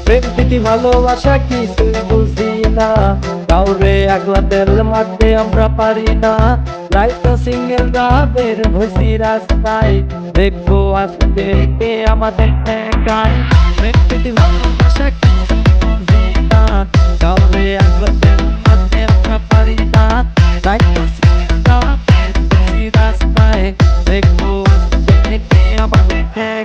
প্রেম প্রীতি ভালোবাসা কিছুই বুঝি না, কাউরে একলা তেল মারতে আমরা পারি না। রাইতো সিঙ্গেল বের হইছি রাস্তায়, দেখবো আজকে কে আমাদের ঠেকায়। প্রেম প্রীতি ভালোবাসা কিছুই বুঝি না, কাউরে একলা তেল মারতে আমরা পারি না। রাইতো সিঙ্গেল বের হইছি রাস্তায়, দেখবো আজকে কে আমাদের ঠেকায়।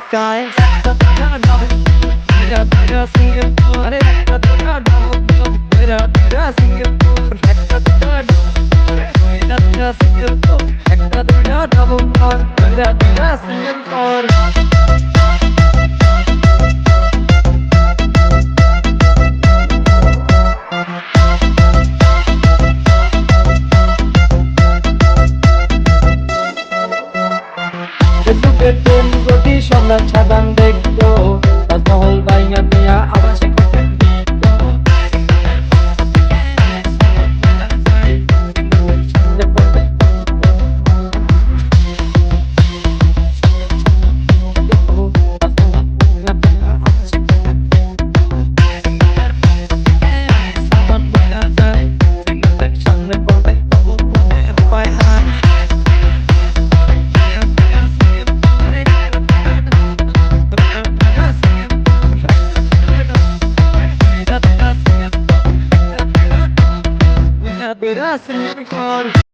যদি সম্রাট সাদান দেখতো, তাজমহল বাইঙা দিয়া আবাসে করতেন Gracias,